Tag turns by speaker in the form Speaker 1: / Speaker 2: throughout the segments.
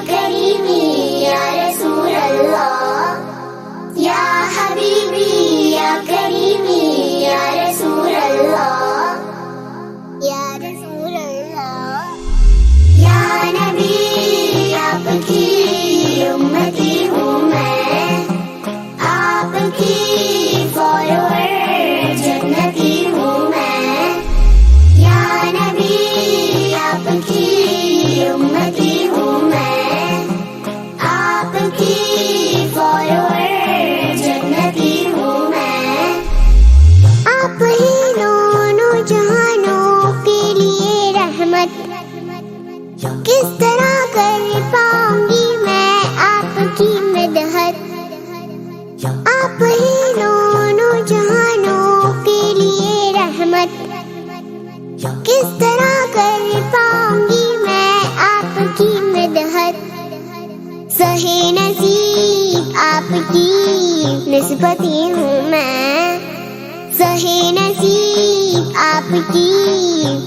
Speaker 1: کریمی یا رسول اللہ، یا حبیبی یا کریمی یا رسول اللہ، یا رسول اللہ، یا نبی آپ کی امتی ہوں میں، آپ کی فالوور جنتی ہوں میں، یا نبی آپ کی امتی ہوں میں، آپ کی فالوور جنتی ہوں میں، آپ ہی دونوں جہانوں کے لیے رحمت، کس طرح کر پاؤں گی میں آپ کی مدحت، آپ ہی دونوں جہانوں کے لیے رحمت، کس طرح کر پاؤں گی میں آپ کی مدحت، سہے نصیب آپ کی نسبتی ہوں میں، سہے نصیب آپ کی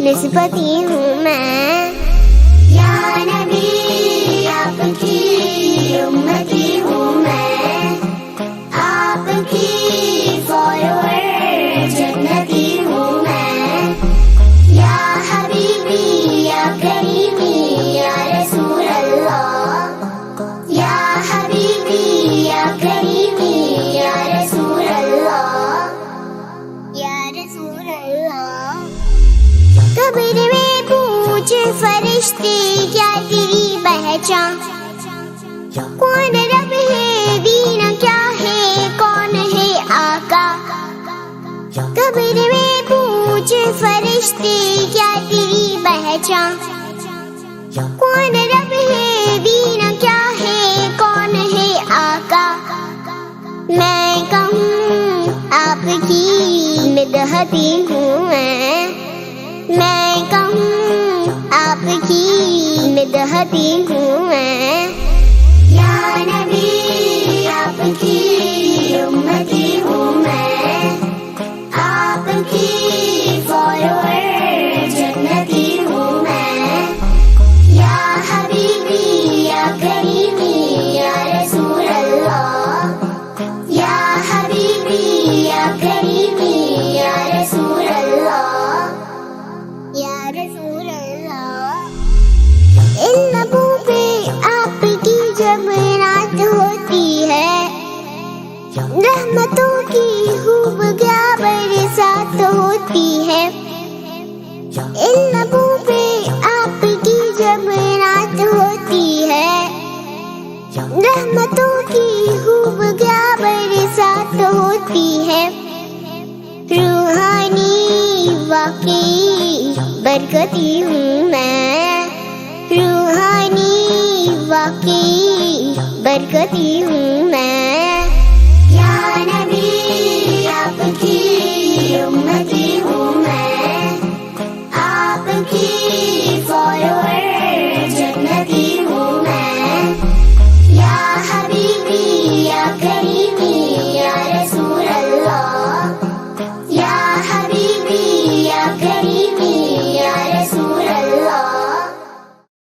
Speaker 1: نسبتی ہوں میں، یا نبی آپ کی امتی ہوں میں، آپ کی فالوور جنتی ہوں میں، یا حبیبی یا کریمی یا رسول اللہ، یا حبیبی یا کریمی یا رسول اللہ، یا رسول اللہ، قبر میں پوچھے فرشتے کیا تیری پہچان، کون رب ہے دین کیا ہے کون ہے آقا، قبر میں پوچھے فرشتے کیا تیری پہچان، کون رب ہے دین کیا ہے کون ہے آقا، میں کہوں آپ کی مدحتی ہوں میں کہوں آپ کی مدحتی ہوں میں، یا نبی آپ کی امتی ہوں میں، آپ کی فالوور جنتی ہوں میں، یا حبیبی یا کریمی یا رسول اللہ، یا حبیبی یا کریمی یا رسول اللہ، یا رسول اللہ، ان لبوں پہ آپ کی جب رات ہوتی ہے، رحمتوں کی خوب کیا برسات ہوتی ہے، ان لبوں پہ آپ کی جب رات ہوتی ہے، رحمتوں کی خوب کیا برسات ہوتی ہے، روحانی واقعی برکتی ہوں میں، روحانی واقعی برکتی ہوں میں،